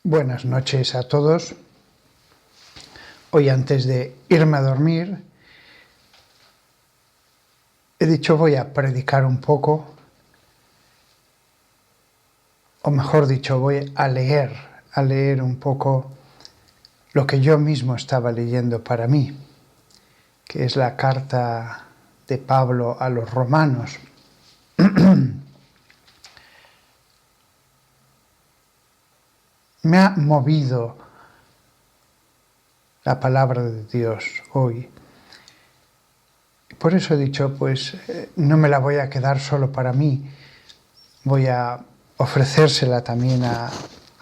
Buenas noches a todos. Hoy, antes de irme a dormir, he dicho voy a predicar un poco, o mejor dicho, voy a leer un poco lo que yo mismo estaba leyendo para mí, que es la carta de Pablo a los romanos. Me ha movido la palabra de Dios hoy. Por eso he dicho, pues no me la voy a quedar solo para mí, voy a ofrecérsela también a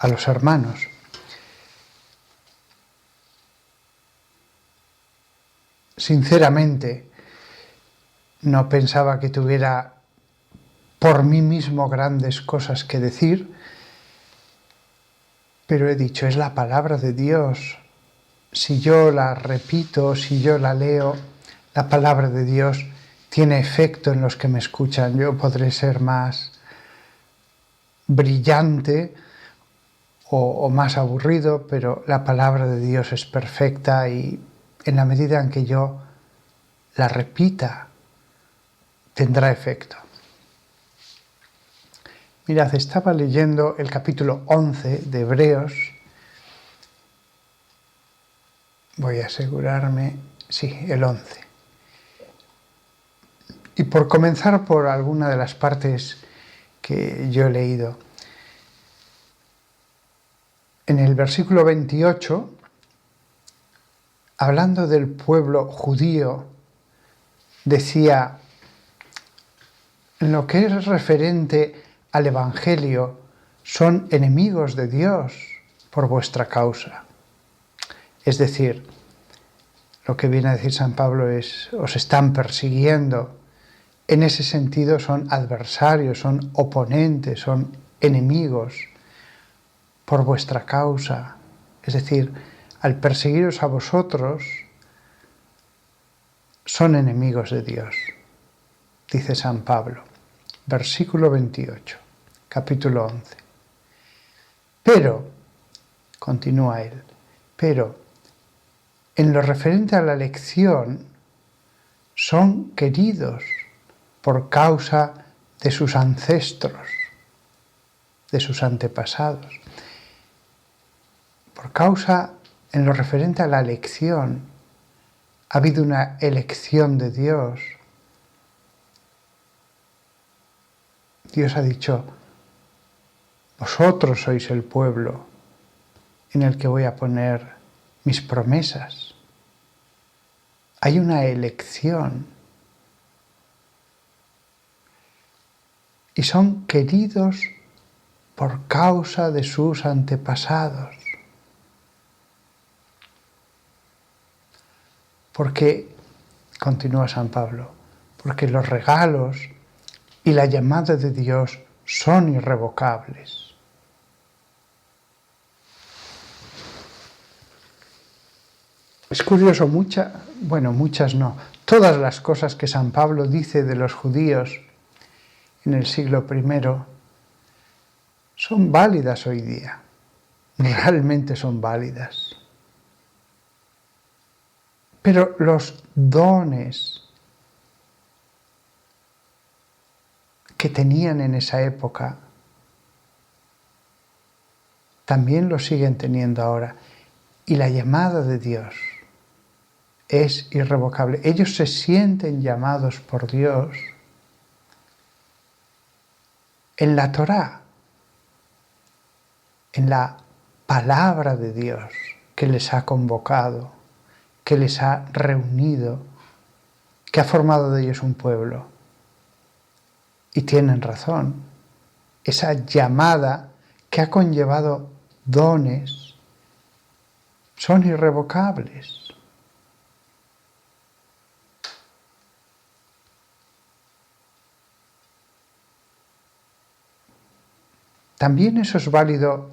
los hermanos. Sinceramente, no pensaba que tuviera por mí mismo grandes cosas que decir, pero he dicho, es la palabra de Dios. Si yo la repito, si yo la leo, la palabra de Dios tiene efecto en los que me escuchan. Yo podré ser más brillante o más aburrido, pero la palabra de Dios es perfecta y en la medida en que yo la repita, tendrá efecto. Mirad, estaba leyendo el capítulo 11 de Hebreos. Voy a asegurarme, sí, el 11. Y por comenzar por alguna de las partes que yo he leído. En el versículo 28, hablando del pueblo judío, decía, en lo que es referente al Evangelio, son enemigos de Dios por vuestra causa. Es decir, lo que viene a decir San Pablo es, os están persiguiendo. En ese sentido son adversarios, son oponentes, son enemigos por vuestra causa. Es decir, al perseguiros a vosotros, son enemigos de Dios, dice San Pablo. Versículo 28, capítulo 11. Pero, continúa él, pero en lo referente a la elección, son queridos por causa de sus ancestros, de sus antepasados. Por causa, en lo referente a la elección, ha habido una elección de Dios. Dios ha dicho, vosotros sois el pueblo en el que voy a poner mis promesas. Hay una elección. Y son queridos por causa de sus antepasados. Porque, continúa San Pablo, porque los regalos y la llamada de Dios son irrevocables. Es curioso, muchas no, todas las cosas que San Pablo dice de los judíos en el siglo I son válidas hoy día, realmente son válidas. Pero los dones que tenían en esa época también los siguen teniendo ahora. Y la llamada de Dios es irrevocable. Ellos se sienten llamados por Dios en la Torá, en la palabra de Dios que les ha convocado, que les ha reunido, que ha formado de ellos un pueblo. Y tienen razón. Esa llamada que ha conllevado dones son irrevocables. También eso es válido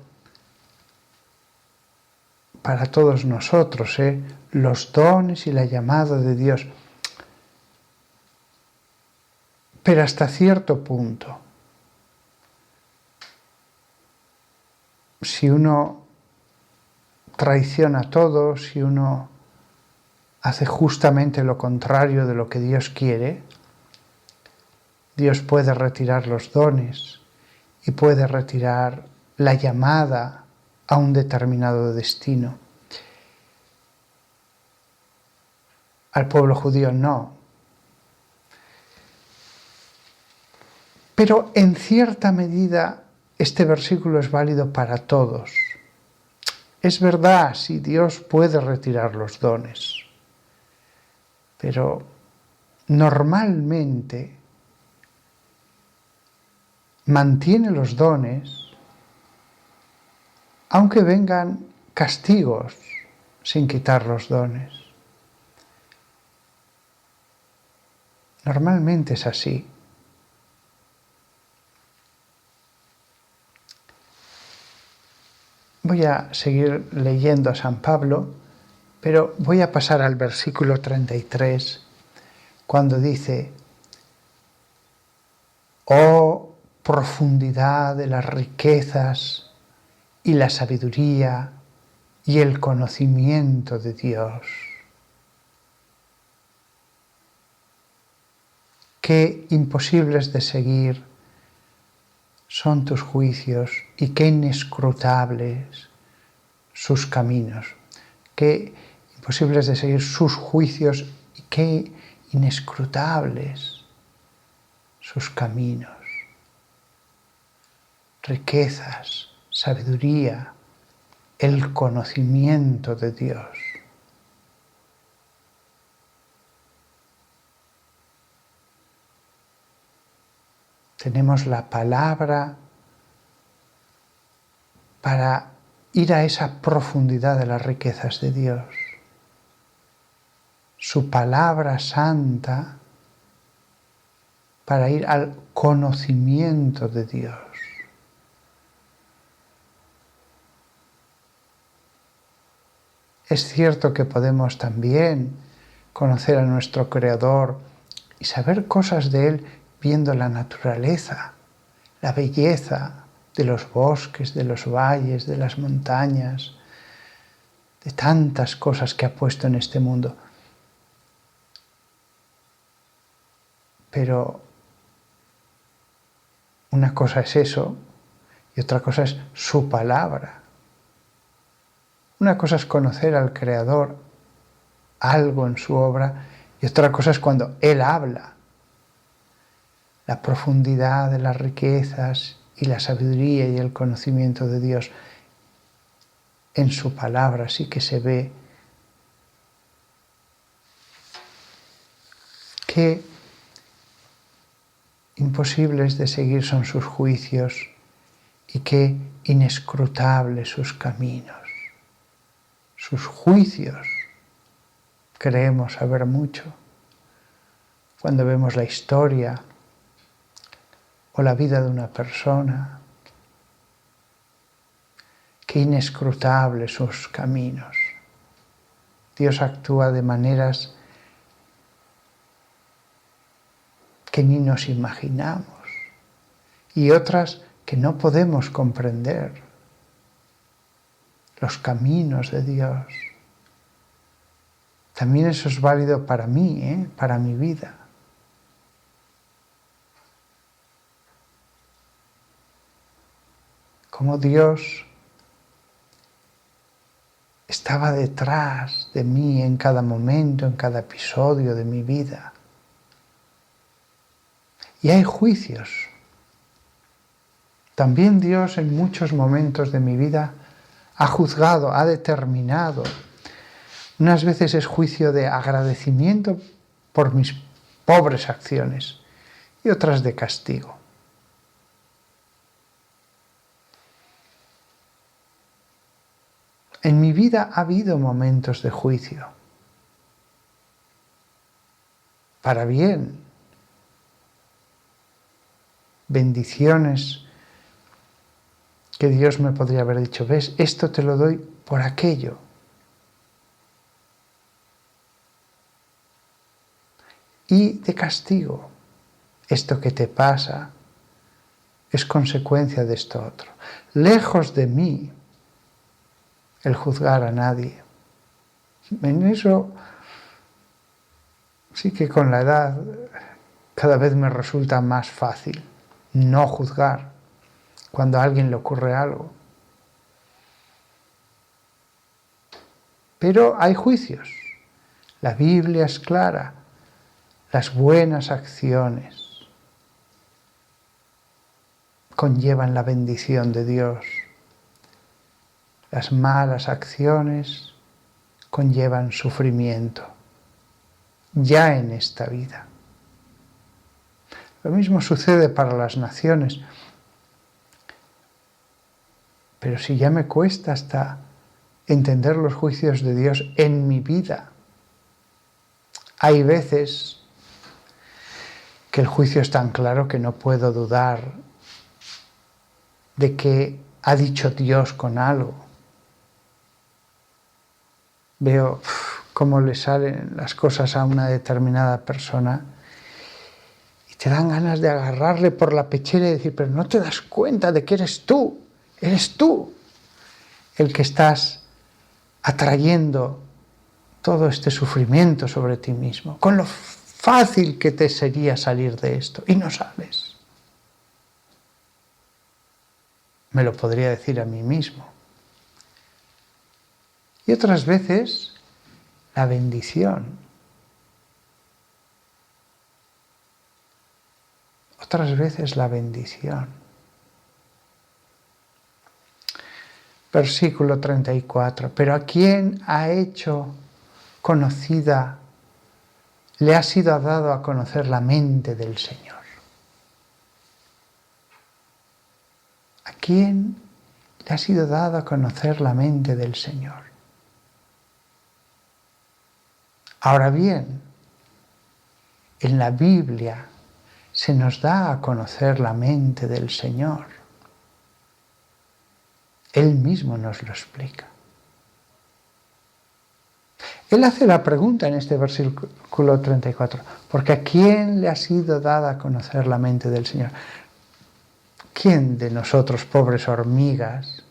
para todos nosotros, los dones y la llamada de Dios. Pero hasta cierto punto. Si uno traiciona todo, si uno hace justamente lo contrario de lo que Dios quiere, Dios puede retirar los dones y puede retirar la llamada a un determinado destino. Al pueblo judío no. Pero en cierta medida este versículo es válido para todos. Es verdad, si Dios puede retirar los dones, pero normalmente mantiene los dones aunque vengan castigos sin quitar los dones. Normalmente es así. Voy a seguir leyendo a San Pablo, pero voy a pasar al versículo 33, cuando dice: «Oh profundidad de las riquezas y la sabiduría y el conocimiento de Dios. Qué imposibles de seguir son tus juicios y qué inescrutables sus caminos». Qué imposibles de seguir sus juicios y qué inescrutables sus caminos. Riquezas, sabiduría, el conocimiento de Dios. Tenemos la palabra para ir a esa profundidad de las riquezas de Dios. Su palabra santa para ir al conocimiento de Dios. Es cierto que podemos también conocer a nuestro Creador y saber cosas de Él viendo la naturaleza, la belleza de los bosques, de los valles, de las montañas, de tantas cosas que ha puesto en este mundo. Pero una cosa es eso y otra cosa es su palabra. Una cosa es conocer al Creador, algo en su obra, y otra cosa es cuando Él habla. La profundidad de las riquezas y la sabiduría y el conocimiento de Dios en su palabra sí que se ve. Qué imposibles de seguir son sus juicios y qué inescrutables sus caminos. Sus juicios creemos saber mucho. Cuando vemos la historia o la vida de una persona, qué inescrutables sus caminos. Dios actúa de maneras que ni nos imaginamos y otras que no podemos comprender. Los caminos de Dios. También eso es válido para mí, para mi vida. Cómo Dios estaba detrás de mí en cada momento, en cada episodio de mi vida. Y hay juicios. También Dios en muchos momentos de mi vida ha juzgado, ha determinado. Unas veces es juicio de agradecimiento por mis pobres acciones y otras de castigo. En mi vida ha habido momentos de juicio, para bien, bendiciones que Dios me podría haber dicho: ves, esto te lo doy por aquello. Y de castigo, esto que te pasa es consecuencia de esto otro. Lejos de mí el juzgar a nadie. En eso sí que con la edad cada vez me resulta más fácil no juzgar cuando a alguien le ocurre algo. Pero hay juicios. La Biblia es clara. Las buenas acciones conllevan la bendición de Dios. Las malas acciones conllevan sufrimiento, ya en esta vida. Lo mismo sucede para las naciones. Pero si ya me cuesta hasta entender los juicios de Dios en mi vida, hay veces que el juicio es tan claro que no puedo dudar de que ha dicho Dios con algo. Veo cómo le salen las cosas a una determinada persona y te dan ganas de agarrarle por la pechera y decir, pero no te das cuenta de que eres tú el que estás atrayendo todo este sufrimiento sobre ti mismo, con lo fácil que te sería salir de esto, y no sales. Me lo podría decir a mí mismo. Y otras veces, la bendición. Otras veces la bendición. Versículo 34. Pero a quien ha hecho conocida, le ha sido dado a conocer la mente del Señor. ¿A quién le ha sido dado a conocer la mente del Señor? Ahora bien, en la Biblia se nos da a conocer la mente del Señor. Él mismo nos lo explica. Él hace la pregunta en este versículo 34, porque ¿a quién le ha sido dada a conocer la mente del Señor? ¿Quién de nosotros, pobres hormigas,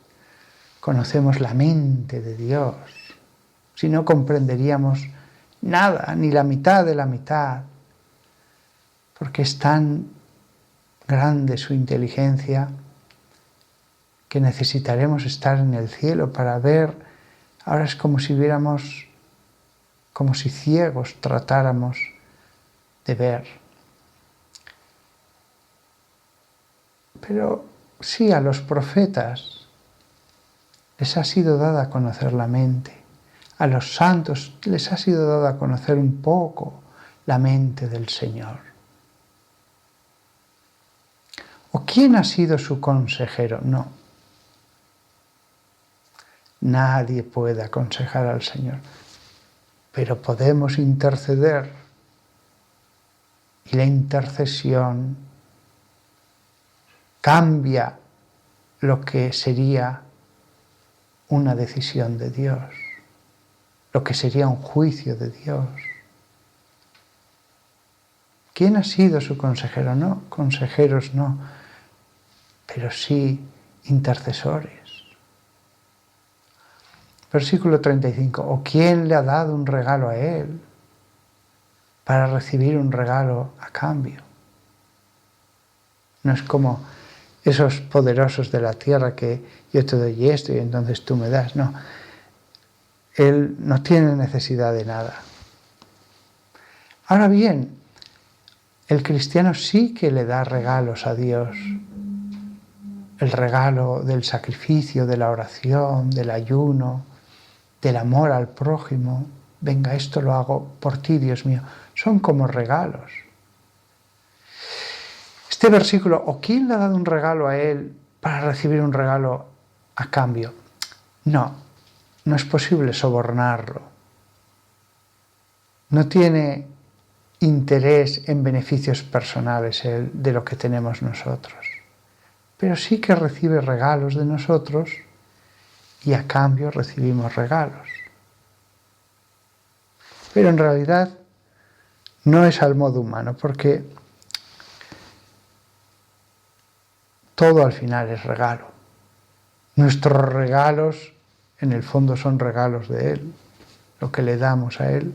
conocemos la mente de Dios? Si no comprenderíamos nada, ni la mitad de la mitad, porque es tan grande su inteligencia que necesitaremos estar en el cielo para ver. Ahora es como si viéramos, como si ciegos tratáramos de ver. Pero sí, a los profetas les ha sido dada a conocer la mente. A los santos les ha sido dada a conocer un poco la mente del Señor. ¿O quién ha sido su consejero? No. Nadie puede aconsejar al Señor, pero podemos interceder. Y la intercesión cambia lo que sería una decisión de Dios, lo que sería un juicio de Dios. ¿Quién ha sido su consejero? No, consejeros no, pero sí intercesores. Versículo 35. ¿O quién le ha dado un regalo a él para recibir un regalo a cambio? No es como esos poderosos de la tierra que yo te doy esto y entonces tú me das. No, él no tiene necesidad de nada. Ahora bien, el cristiano sí que le da regalos a Dios. El regalo del sacrificio, de la oración, del ayuno, del amor al prójimo. Venga, esto lo hago por ti, Dios mío. Son como regalos. Este versículo, ¿o quién le ha dado un regalo a él para recibir un regalo a cambio? No, no es posible sobornarlo. No tiene interés en beneficios personales él de lo que tenemos nosotros. Pero sí que recibe regalos de nosotros y a cambio recibimos regalos. Pero en realidad no es al modo humano, porque todo al final es regalo. Nuestros regalos en el fondo son regalos de Él. Lo que le damos a Él,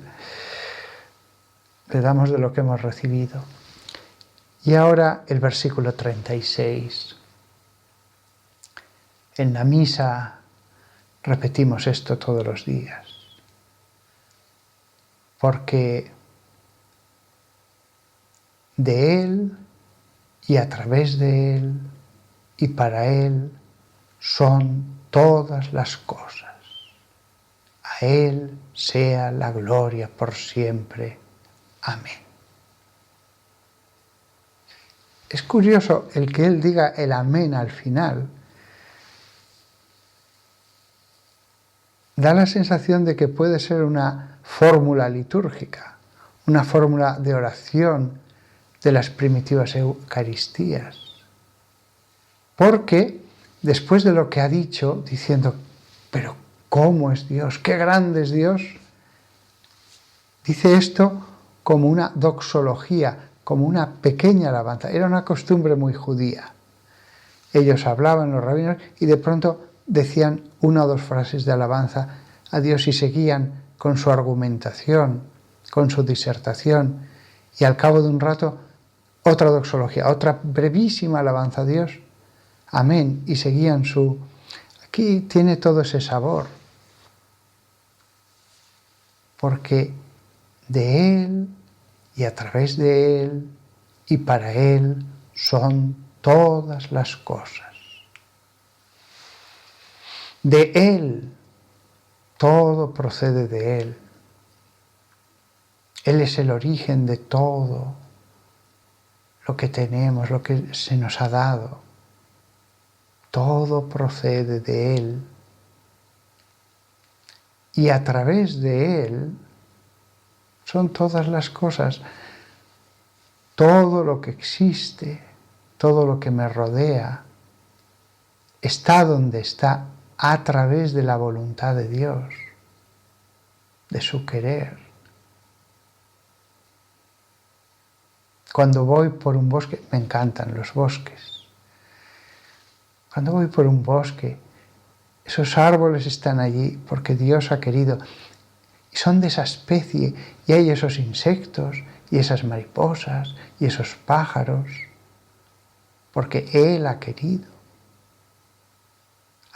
le damos de lo que hemos recibido. Y ahora el versículo 36. En la misa repetimos esto todos los días, porque de Él y a través de Él y para Él son todas las cosas. A Él sea la gloria por siempre. Amén. Es curioso el que Él diga el amén al final. Da la sensación de que puede ser una fórmula litúrgica, una fórmula de oración de las primitivas Eucaristías. Porque después de lo que ha dicho, diciendo, pero ¿cómo es Dios? ¿Qué grande es Dios? Dice esto como una doxología, como una pequeña alabanza. Era una costumbre muy judía. Ellos hablaban, los rabinos, y de pronto decían una o dos frases de alabanza a Dios y seguían con su argumentación, con su disertación, y al cabo de un rato otra doxología, otra brevísima alabanza a Dios. Amén. Y seguían su... Aquí tiene todo ese sabor, porque de Él y a través de Él y para Él son todas las cosas. De Él, todo procede de Él. Él es el origen de todo lo que tenemos, lo que se nos ha dado. Todo procede de Él. Y a través de Él son todas las cosas. Todo lo que existe, todo lo que me rodea, está donde está a través de la voluntad de Dios, de su querer. Cuando voy por un bosque, me encantan los bosques. Cuando voy por un bosque, esos árboles están allí porque Dios ha querido. Y son de esa especie, y hay esos insectos, y esas mariposas, y esos pájaros, porque Él ha querido.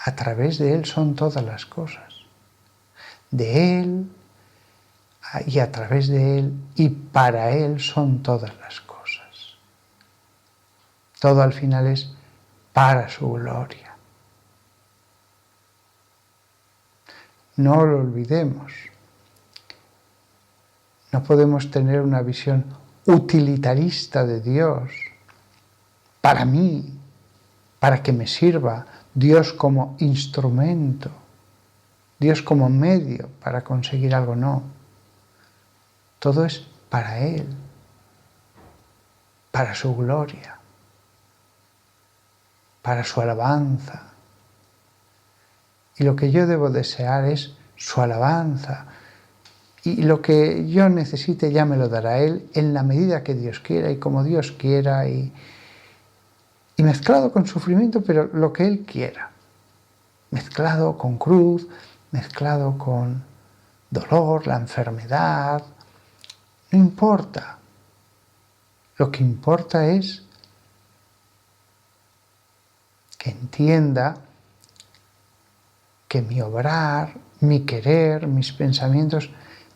A través de Él son todas las cosas. De Él y a través de Él y para Él son todas las cosas. Todo al final es para su gloria. No lo olvidemos. No podemos tener una visión utilitarista de Dios. Para mí, para que me sirva, Dios como instrumento, Dios como medio para conseguir algo, no. Todo es para Él, para su gloria, para su alabanza. Y lo que yo debo desear es su alabanza. Y lo que yo necesite ya me lo dará Él en la medida que Dios quiera y como Dios quiera y mezclado con sufrimiento, pero lo que Él quiera. Mezclado con cruz, mezclado con dolor, la enfermedad. No importa. Lo que importa es que entienda que mi obrar, mi querer, mis pensamientos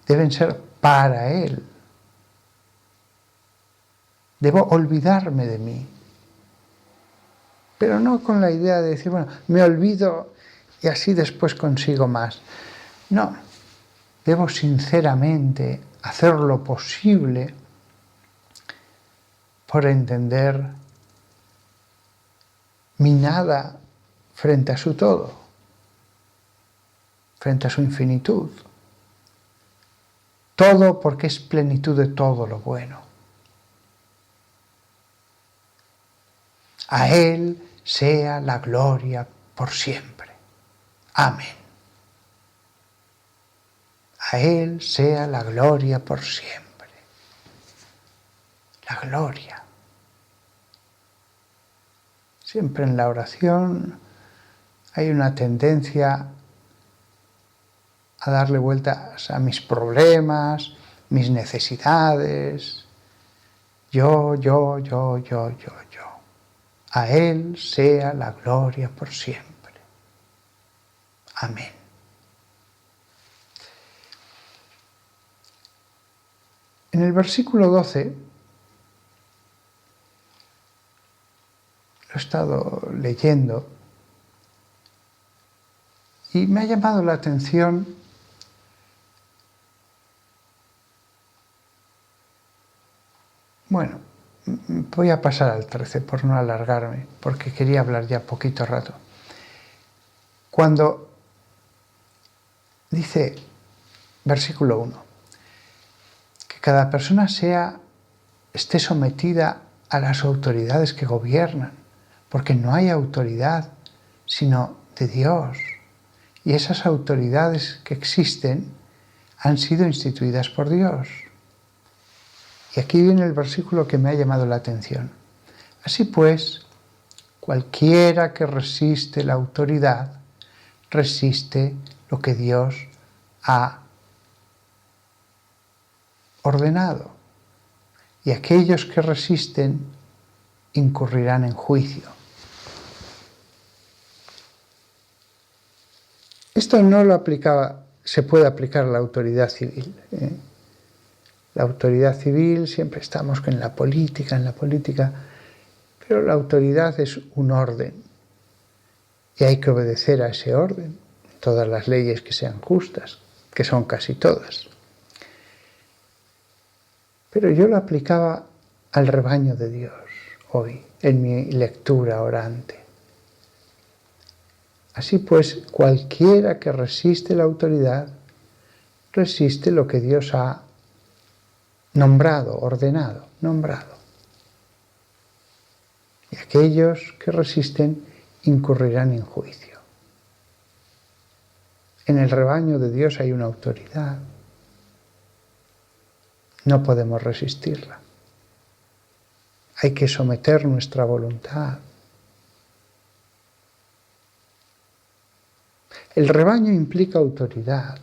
deben ser para Él. Debo olvidarme de mí. Pero no con la idea de decir, bueno, me olvido y así después consigo más. No, debo sinceramente hacer lo posible por entender mi nada frente a su todo, frente a su infinitud. Todo porque es plenitud de todo lo bueno. A Él sea la gloria por siempre. Amén. A Él sea la gloria por siempre. La gloria. Siempre en la oración hay una tendencia a darle vueltas a mis problemas, mis necesidades. Yo. A Él sea la gloria por siempre. Amén. En el versículo 12, lo he estado leyendo y me ha llamado la atención voy a pasar al 13 por no alargarme, porque quería hablar ya poquito rato. Cuando dice, versículo 1, que cada persona esté sometida a las autoridades que gobiernan, porque no hay autoridad sino de Dios. Y esas autoridades que existen han sido instituidas por Dios. Y aquí viene el versículo que me ha llamado la atención. Así pues, cualquiera que resiste la autoridad, resiste lo que Dios ha ordenado. Y aquellos que resisten incurrirán en juicio. Esto no lo se puede aplicar a la autoridad civil. La autoridad civil, siempre estamos en la política, pero la autoridad es un orden y hay que obedecer a ese orden, todas las leyes que sean justas, que son casi todas. Pero yo lo aplicaba al rebaño de Dios hoy, en mi lectura orante. Así pues, cualquiera que resiste la autoridad, resiste lo que Dios ha ordenado. Y aquellos que resisten incurrirán en juicio. En el rebaño de Dios hay una autoridad. No podemos resistirla. Hay que someter nuestra voluntad. El rebaño implica autoridad.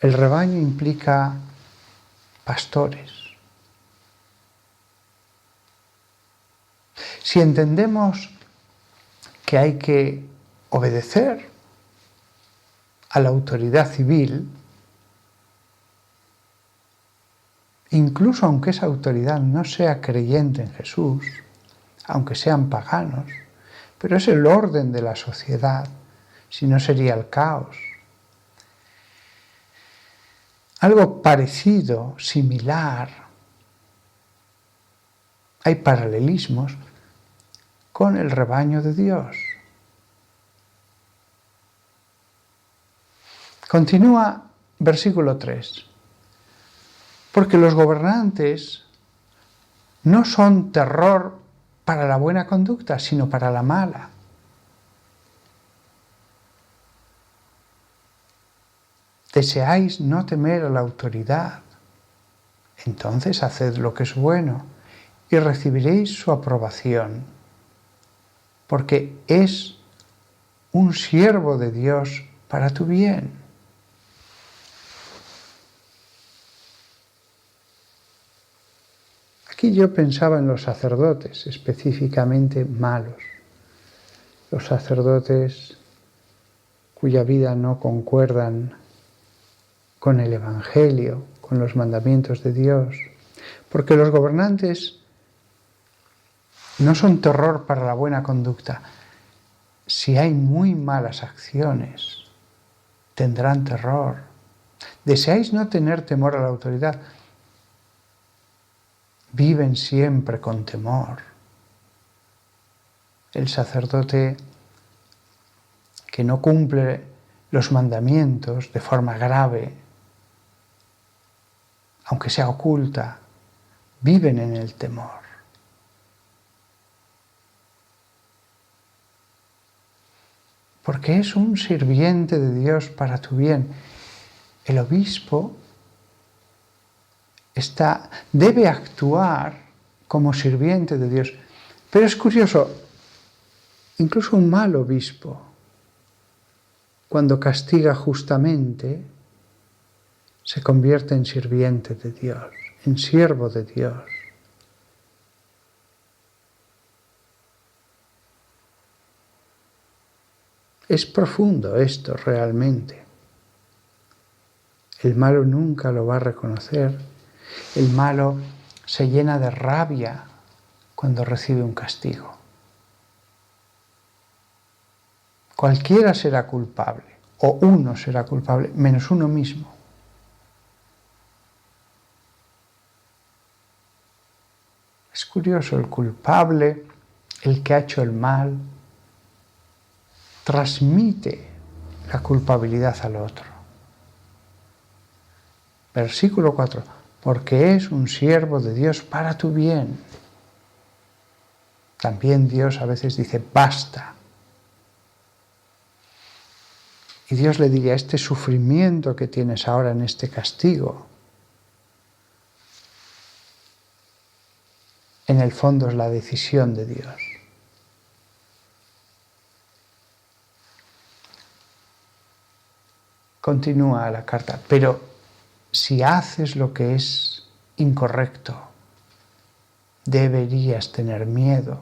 El rebaño implica pastores. Si entendemos que hay que obedecer a la autoridad civil, incluso aunque esa autoridad no sea creyente en Jesús, aunque sean paganos, pero es el orden de la sociedad, si no sería el caos. Algo parecido, similar, hay paralelismos con el rebaño de Dios. Continúa versículo 3. Porque los gobernantes no son terror para la buena conducta, sino para la mala. Deseáis no temer a la autoridad, entonces haced lo que es bueno y recibiréis su aprobación, porque es un siervo de Dios para tu bien. Aquí yo pensaba en los sacerdotes, específicamente malos, los sacerdotes cuya vida no concuerdan con el Evangelio, con los mandamientos de Dios, porque los gobernantes no son terror para la buena conducta. Si hay muy malas acciones, tendrán terror. ¿Deseáis no tener temor a la autoridad? Viven siempre con temor. El sacerdote que no cumple los mandamientos de forma grave, aunque sea oculta, viven en el temor. Porque es un sirviente de Dios para tu bien. El obispo debe actuar como sirviente de Dios. Pero es curioso, incluso un mal obispo cuando castiga justamente, se convierte en sirviente de Dios, en siervo de Dios. Es profundo esto realmente. El malo nunca lo va a reconocer. El malo se llena de rabia cuando recibe un castigo. Cualquiera será culpable, o uno será culpable, menos uno mismo. Es curioso, el culpable, el que ha hecho el mal, transmite la culpabilidad al otro. Versículo 4. Porque es un siervo de Dios para tu bien. También Dios a veces dice, basta. Y Dios le diría, este sufrimiento que tienes ahora en este castigo, en el fondo es la decisión de Dios. Continúa la carta, pero si haces lo que es incorrecto, deberías tener miedo,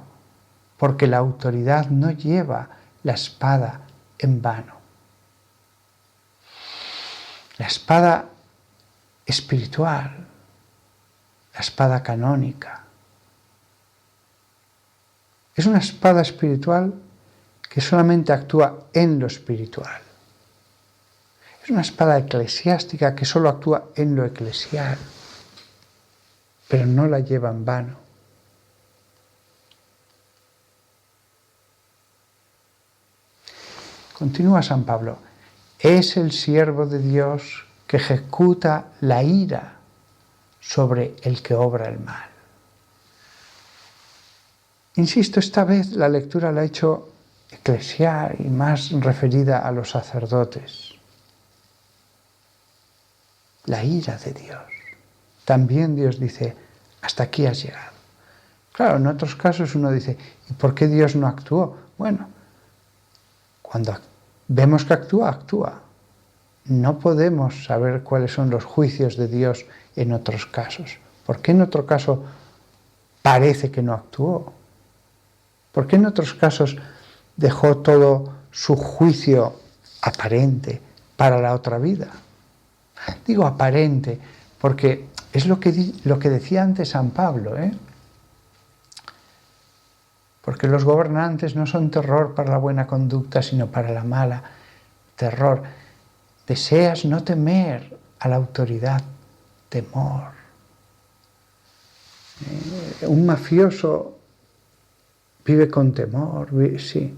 porque la autoridad no lleva la espada en vano. La espada espiritual, la espada canónica, es una espada espiritual que solamente actúa en lo espiritual. Es una espada eclesiástica que solo actúa en lo eclesial, pero no la lleva en vano. Continúa San Pablo, es el siervo de Dios que ejecuta la ira sobre el que obra el mal. Insisto, esta vez la lectura la he hecho eclesial y más referida a los sacerdotes. La ira de Dios. También Dios dice, hasta aquí has llegado. Claro, en otros casos uno dice, ¿y por qué Dios no actuó? Bueno, cuando vemos que actúa, actúa. No podemos saber cuáles son los juicios de Dios en otros casos. ¿Por qué en otro caso parece que no actuó? ¿Por qué en otros casos dejó todo su juicio aparente para la otra vida? Digo aparente porque es lo que decía antes San Pablo, porque los gobernantes no son terror para la buena conducta, sino para la mala. Terror. Deseas no temer a la autoridad, temor. Un mafioso vive con temor, sí,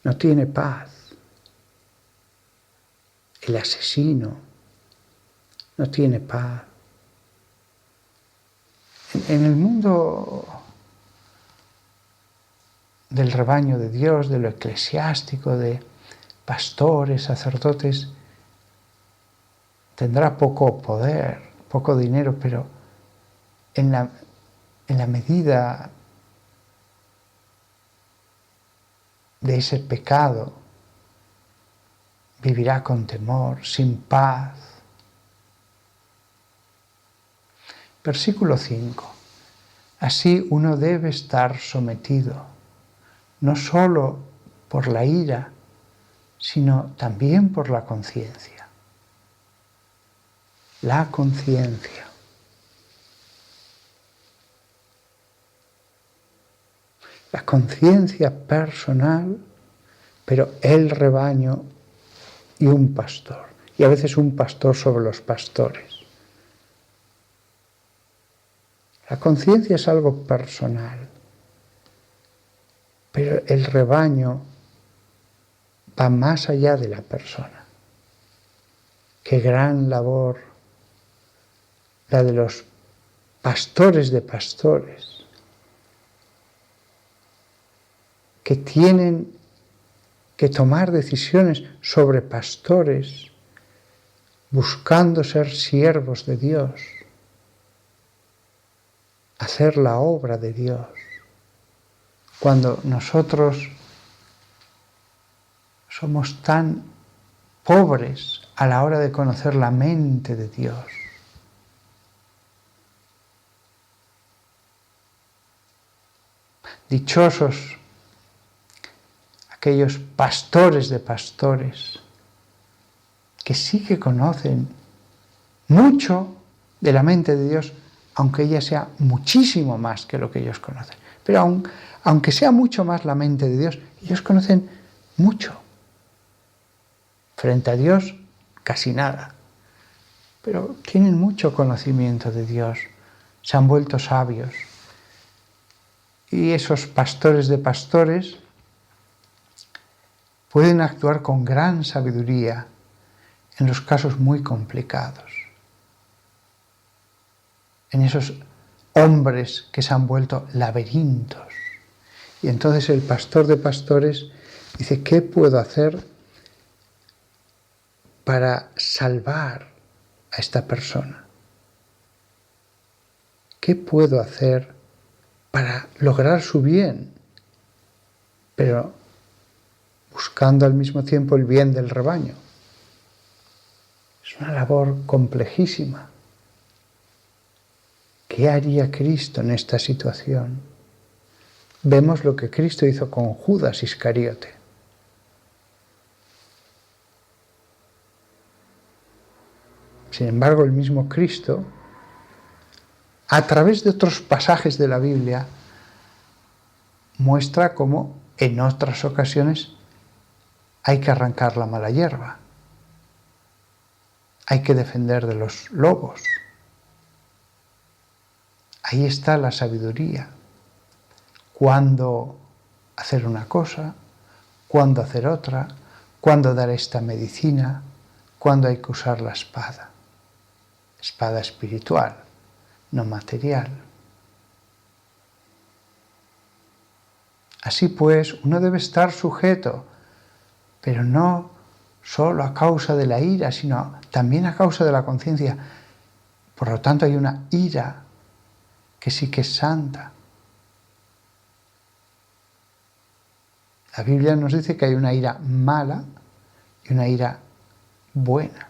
no tiene paz. El asesino no tiene paz. En el mundo del rebaño de Dios, de lo eclesiástico, de pastores, sacerdotes, tendrá poco poder, poco dinero, pero en la medida de ese pecado vivirá con temor, sin paz. Versículo 5. Así uno debe estar sometido, no solo por la ira, sino también por la conciencia. La conciencia. La conciencia personal, pero el rebaño y un pastor. Y a veces un pastor sobre los pastores. La conciencia es algo personal, pero el rebaño va más allá de la persona. Qué gran labor la de los pastores de pastores, que tienen que tomar decisiones sobre pastores, buscando ser siervos de Dios, hacer la obra de Dios. Cuando nosotros somos tan pobres a la hora de conocer la mente de Dios. Dichosos aquellos pastores de pastores que sí que conocen mucho de la mente de Dios, aunque ella sea muchísimo más que lo que ellos conocen. Pero aunque sea mucho más la mente de Dios, ellos conocen mucho. Frente a Dios, casi nada. Pero tienen mucho conocimiento de Dios, se han vuelto sabios. Y esos pastores de pastores pueden actuar con gran sabiduría en los casos muy complicados, en esos hombres que se han vuelto laberintos. Y entonces el pastor de pastores dice, ¿qué puedo hacer para salvar a esta persona? ¿Qué puedo hacer para lograr su bien, pero buscando al mismo tiempo el bien del rebaño? Es una labor complejísima. ¿Qué haría Cristo en esta situación? Vemos lo que Cristo hizo con Judas Iscariote. Sin embargo, el mismo Cristo, a través de otros pasajes de la Biblia, muestra cómo en otras ocasiones hay que arrancar la mala hierba, hay que defender de los lobos. Ahí está la sabiduría. Cuándo hacer una cosa, cuándo hacer otra, cuándo dar esta medicina, cuándo hay que usar la espada. Espada espiritual, no material. Así pues, uno debe estar sujeto, pero no solo a causa de la ira, sino también a causa de la conciencia. Por lo tanto, hay una ira que sí que es santa. La Biblia nos dice que hay una ira mala y una ira buena.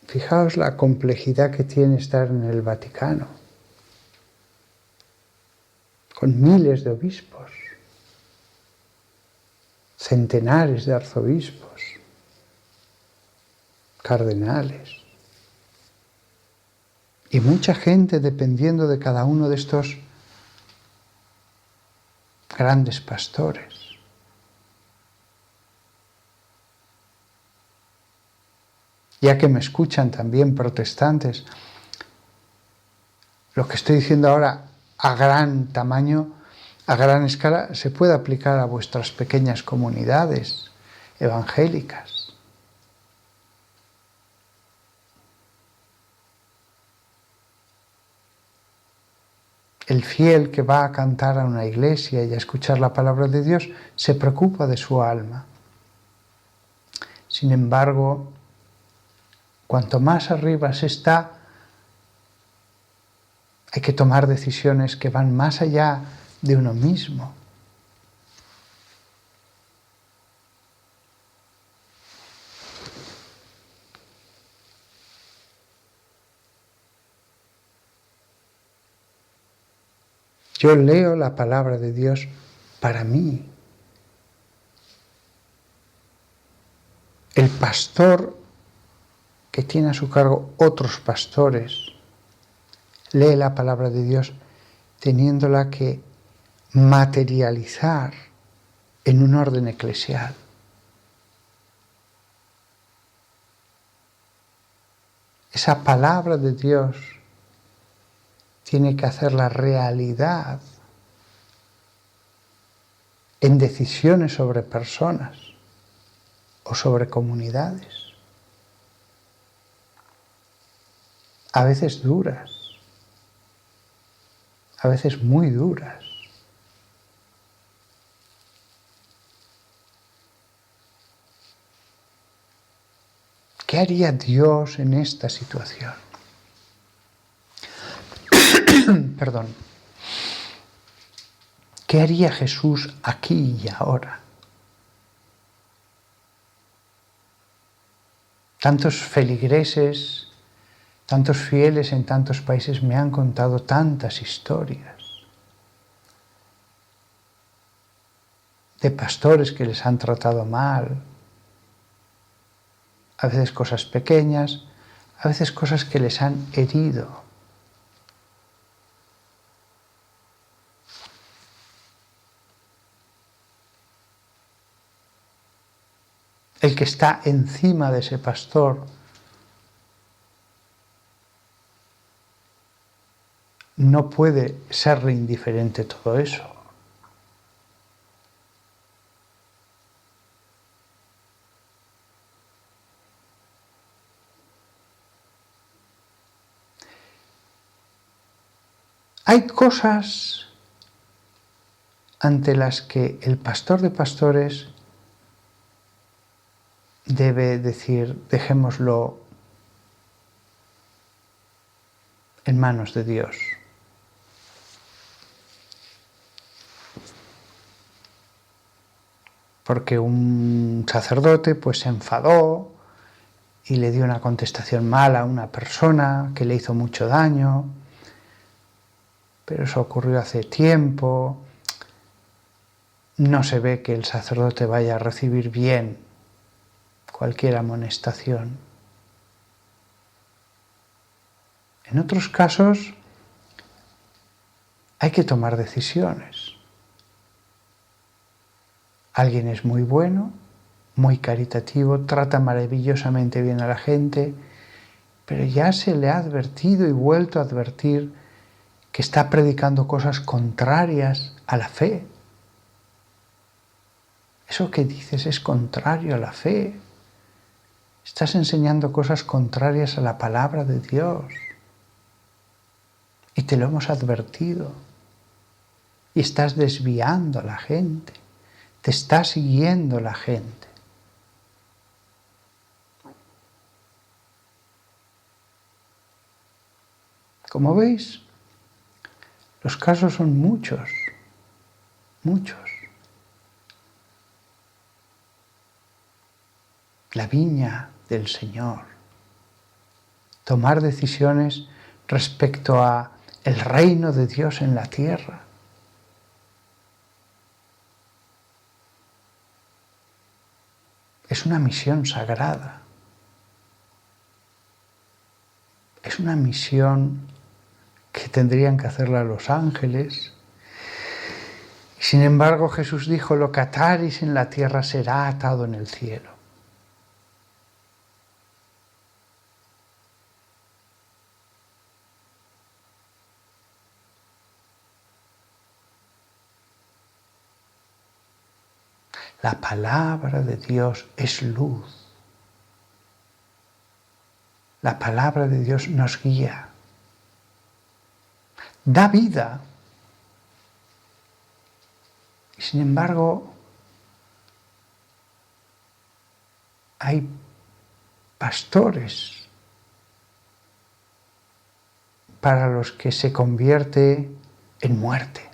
Fijaos la complejidad que tiene estar en el Vaticano, con miles de obispos, centenares de arzobispos, cardenales, y mucha gente dependiendo de cada uno de estos grandes pastores. Ya que me escuchan también protestantes, lo que estoy diciendo ahora a gran tamaño, a gran escala, se puede aplicar a vuestras pequeñas comunidades evangélicas. El fiel que va a cantar a una iglesia y a escuchar la palabra de Dios se preocupa de su alma. Sin embargo, cuanto más arriba se está, hay que tomar decisiones que van más allá de uno mismo. Yo leo la palabra de Dios para mí. El pastor que tiene a su cargo otros pastores lee la palabra de Dios teniéndola que materializar en un orden eclesial. Esa palabra de Dios tiene que hacerla realidad en decisiones sobre personas o sobre comunidades, a veces duras, a veces muy duras. ¿Qué haría Dios en esta situación? Perdón. ¿Qué haría Jesús aquí y ahora? Tantos feligreses, tantos fieles en tantos países me han contado tantas historias de pastores que les han tratado mal, a veces cosas pequeñas, a veces cosas que les han herido. El que está encima de ese pastor no puede serle indiferente todo eso. Hay cosas ante las que el pastor de pastores debe decir, dejémoslo en manos de Dios. Porque un sacerdote pues se enfadó y le dio una contestación mala a una persona que le hizo mucho daño, pero eso ocurrió hace tiempo, no se ve que el sacerdote vaya a recibir bien cualquier amonestación. En otros casos hay que tomar decisiones. Alguien es muy bueno, muy caritativo, trata maravillosamente bien a la gente, pero ya se le ha advertido y vuelto a advertir que está predicando cosas contrarias a la fe. Eso que dices es contrario a la fe. Estás enseñando cosas contrarias a la palabra de Dios. Y te lo hemos advertido. Y estás desviando a la gente. Te está siguiendo la gente. Como veis, los casos son muchos, muchos. La viña del Señor. Tomar decisiones respecto a el reino de Dios en la tierra. Es una misión sagrada. Es una misión que tendrían que hacerla los ángeles. Y sin embargo, Jesús dijo, lo que atareis en la tierra será atado en el cielo. La palabra de Dios es luz. La palabra de Dios nos guía. Da vida. Y sin embargo, hay pastores para los que se convierte en muerte.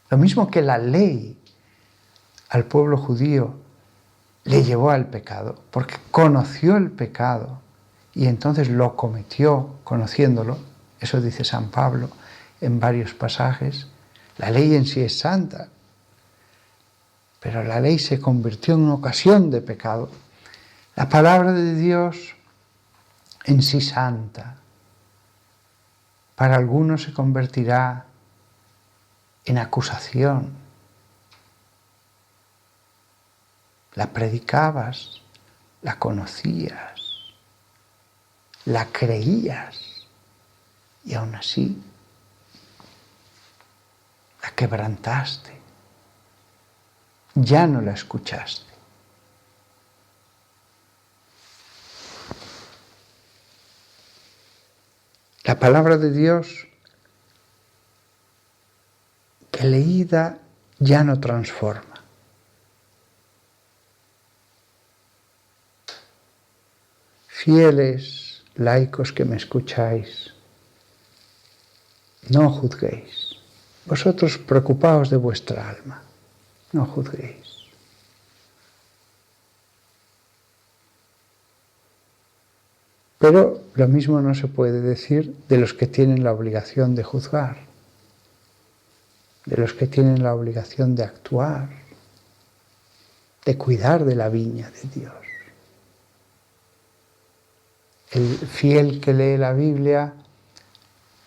Lo mismo que la ley al pueblo judío le llevó al pecado, porque conoció el pecado y entonces lo cometió conociéndolo. Eso dice San Pablo en varios pasajes. La ley en sí es santa, pero la ley se convirtió en una ocasión de pecado. La palabra de Dios en sí santa, para algunos se convertirá en acusación. La predicabas, la conocías, la creías y aún así la quebrantaste, ya no la escuchaste. La palabra de Dios que leída ya no transforma. Fieles laicos que me escucháis, no juzguéis. Vosotros preocupaos de vuestra alma, no juzguéis. Pero lo mismo no se puede decir de los que tienen la obligación de juzgar, de los que tienen la obligación de actuar, de cuidar de la viña de Dios. El fiel que lee la Biblia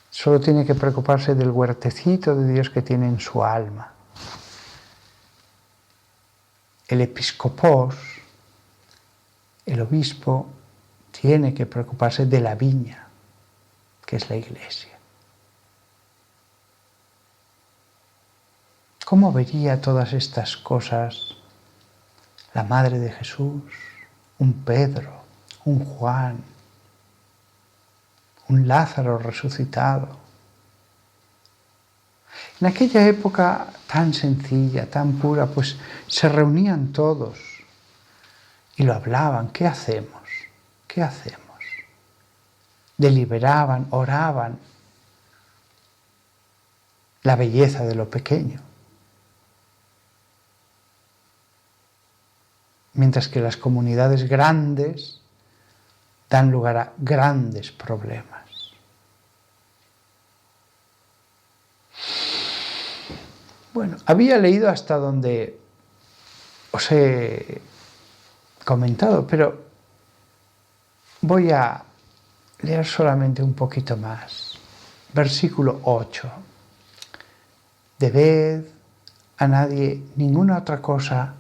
solo tiene que preocuparse del huertecito de Dios que tiene en su alma. El episcopos, el obispo, tiene que preocuparse de la viña, que es la Iglesia. ¿Cómo vería todas estas cosas la Madre de Jesús, un Pedro, un Juan, un Lázaro resucitado? En aquella época tan sencilla, tan pura, pues se reunían todos y lo hablaban. ¿Qué hacemos? ¿Qué hacemos? Deliberaban, oraban la belleza de lo pequeño. Mientras que las comunidades grandes dan lugar a grandes problemas. Bueno, había leído hasta donde os he comentado, pero voy a leer solamente un poquito más. Versículo 8. Debed a nadie ninguna otra cosa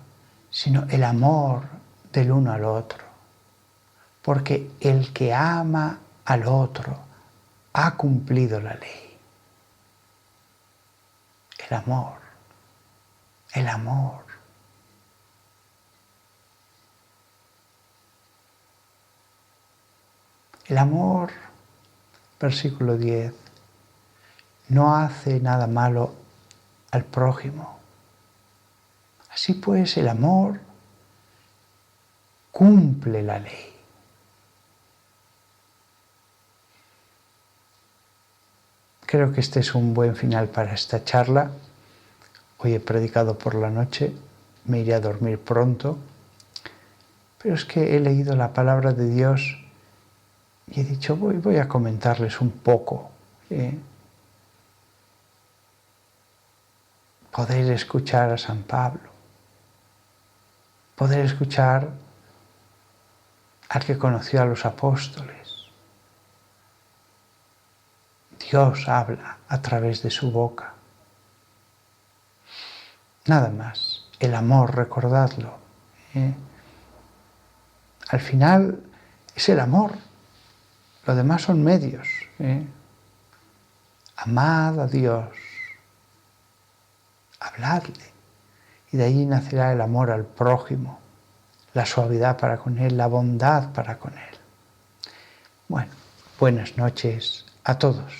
sino el amor del uno al otro, porque el que ama al otro ha cumplido la ley. El amor, el amor. El amor, versículo 10, no hace nada malo al prójimo. Así pues, el amor cumple la ley. Creo que este es un buen final para esta charla. Hoy he predicado por la noche, me iré a dormir pronto, pero es que he leído la palabra de Dios y he dicho, voy a comentarles un poco. Poder escuchar a San Pablo, poder escuchar al que conoció a los apóstoles. Dios habla a través de su boca. Nada más, el amor, recordadlo. Al final es el amor, lo demás son medios. Amad a Dios, habladle, y de ahí nacerá el amor al prójimo, la suavidad para con él, la bondad para con él. Bueno, buenas noches a todos.